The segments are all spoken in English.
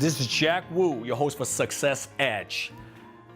This is Jack Wu, your host for Success Edge.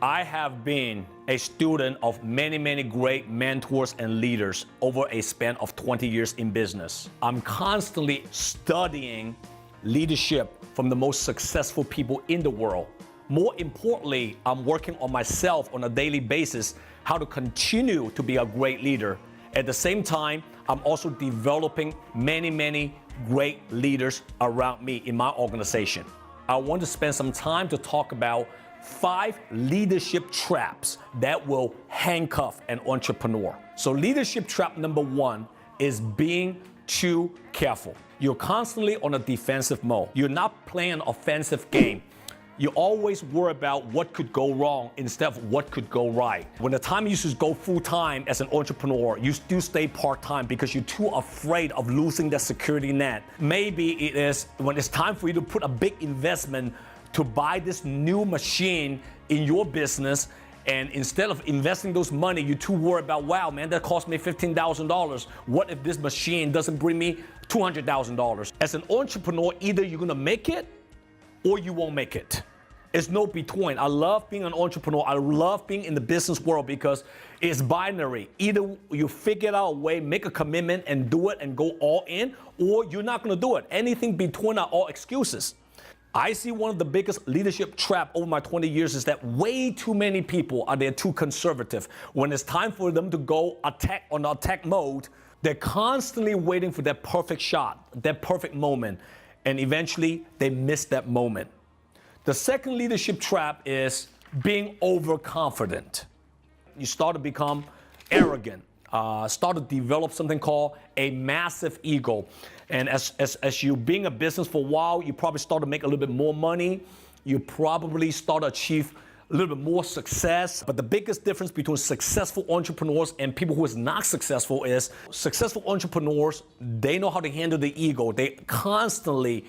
I have been a student of many great mentors and leaders over a span of 20 years in business. I'm constantly studying leadership from the most successful people in the world. More importantly, I'm working on myself on a daily basis, how to continue to be a great leader. At the same time, I'm also developing many great leaders around me in my organization. I want to spend some time to talk about 5 leadership traps that will handcuff an entrepreneur. So leadership trap number 1 is being too careful. You're constantly on a defensive mode. You're not playing an offensive game. You always worry about what could go wrong instead of what could go right. When the time you used to go full-time as an entrepreneur, you still stay part-time because you're too afraid of losing that security net. Maybe it is when it's time for you to put a big investment to buy this new machine in your business, and instead of investing those money, you're too worried about, wow, man, that cost me $15,000. What if this machine doesn't bring me $200,000? As an entrepreneur, either you're gonna make it or you won't make it. It's no between. I love being an entrepreneur. I love being in the business world because it's binary. Either you figure out a way, make a commitment and do it and go all in, or you're not gonna do it. Anything between are all excuses. I see one of the biggest leadership trap over my 20 years is that way too many people are there too conservative. When it's time for them to go on attack mode, they're constantly waiting for that perfect shot, that perfect moment. And eventually they miss that moment. The second leadership trap is being overconfident. You start to become arrogant, start to develop something called a massive ego. And as you being a business for a while, you probably start to make a little bit more money. You probably start to achieve a little bit more success. But the biggest difference between successful entrepreneurs and people who is not successful is successful entrepreneurs, they know how to handle the ego. They constantly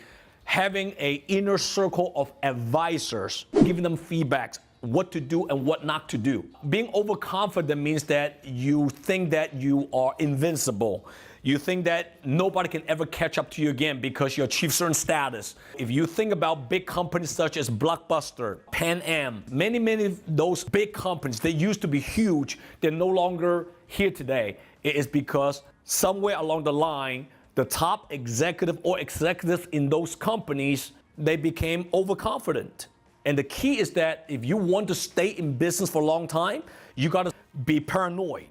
having an inner circle of advisors, giving them feedbacks, what to do and what not to do. Being overconfident means that you think that you are invincible. You think that nobody can ever catch up to you again because you achieve certain status. If you think about big companies such as Blockbuster, Pan Am, many of those big companies, they used to be huge, they're no longer here today. It is because somewhere along the line, the top executive or executives in those companies, they became overconfident. And the key is that if you want to stay in business for a long time, you gotta be paranoid.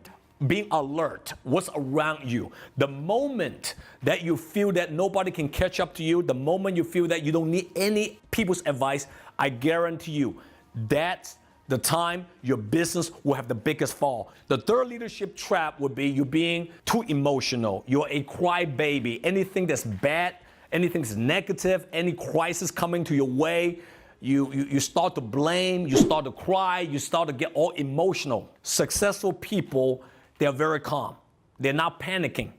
Being alert, what's around you. The moment that you feel that nobody can catch up to you, the moment you feel that you don't need any people's advice, I guarantee you, that's the time your business will have the biggest fall. The third leadership trap would be you being too emotional. You're a crybaby. Anything that's bad, anything that's negative, any crisis coming to your way, you start to blame, you start to cry, you start to get all emotional. Successful people, they're very calm. They're not panicking.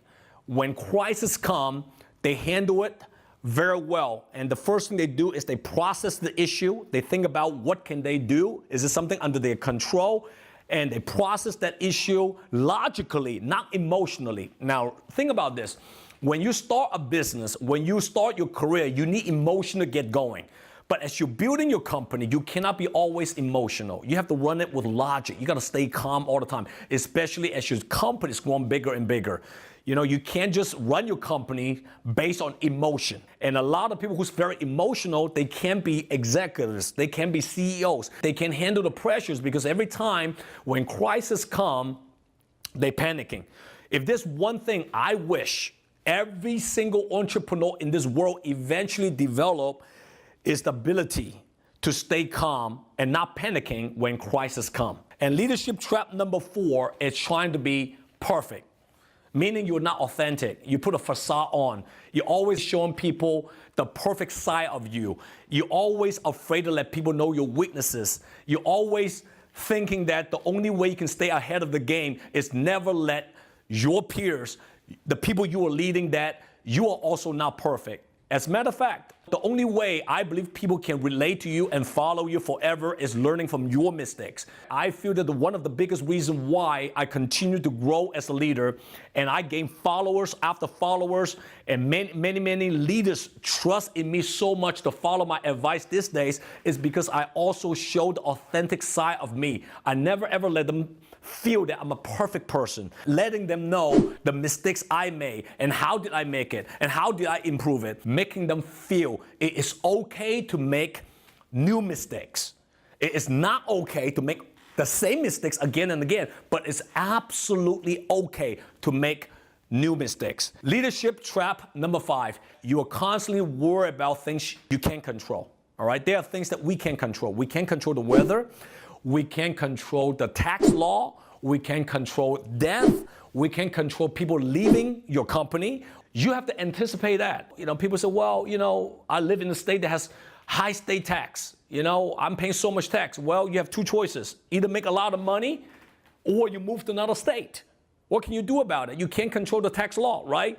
When crises come, they handle it very well. And the first thing they do is they process the issue. They think about what can they do? Is it something under their control? And they process that issue logically, not emotionally. Now, think about this. When you start a business, when you start your career, you need emotion to get going. But as you're building your company, you cannot be always emotional. You have to run it with logic. You got to stay calm all the time, especially as your company is growing bigger and bigger. You know, you can't just run your company based on emotion. And a lot of people who's very emotional, they can't be executives. They can't be CEOs. They can't handle the pressures because every time when crises come, they're panicking. If there's one thing I wish every single entrepreneur in this world eventually develop, is the ability to stay calm and not panicking when crises come. And leadership trap number 4 is trying to be perfect, meaning you're not authentic. You put a facade on. You're always showing people the perfect side of you. You're always afraid to let people know your weaknesses. You're always thinking that the only way you can stay ahead of the game is never let your peers, the people you are leading, that you are also not perfect. As a matter of fact, the only way I believe people can relate to you and follow you forever is learning from your mistakes. I feel that one of the biggest reasons why I continue to grow as a leader and I gain followers after followers and many leaders trust in me so much to follow my advice these days is because I also show the authentic side of me. I never ever let them feel that I'm a perfect person, letting them know the mistakes I made and how did I make it and how did I improve it, making them feel it is okay to make new mistakes. It is not okay to make the same mistakes again and again, but it's absolutely okay to make new mistakes. Leadership trap number 5, you are constantly worried about things you can't control. All right, there are things that we can't control. We can't control the weather. We can't control the tax law. We can't control death. We can't control people leaving your company. You have to anticipate that. People say, well, I live in a state that has high state tax. I'm paying so much tax. Well, you have 2 choices. Either make a lot of money or you move to another state. What can you do about it? You can't control the tax law, right?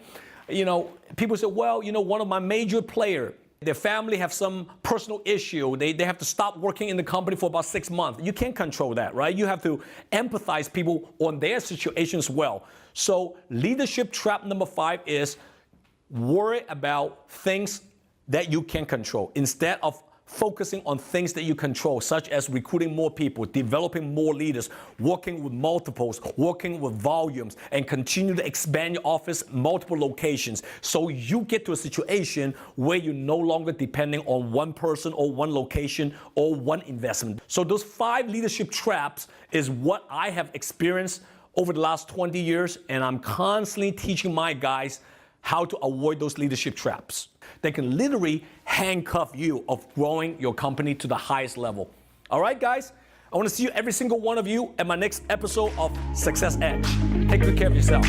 People say, well, one of my major players, their family have some personal issue. They have to stop working in the company for about 6 months. You can't control that, right? You have to empathize people on their situation as well. So leadership trap number 5 is worry about things that you can control instead of focusing on things that you control, such as recruiting more people, developing more leaders, working with multiples, working with volumes, and continue to expand your office multiple locations so you get to a situation where you're no longer depending on one person or one location or one investment. So those 5 leadership traps is what I have experienced over the last 20 years, and I'm constantly teaching my guys how to avoid those leadership traps. They can literally handcuff you of growing your company to the highest level. All right, guys? I want to see you, every single one of you, at my next episode of Success Edge. Take good care of yourself.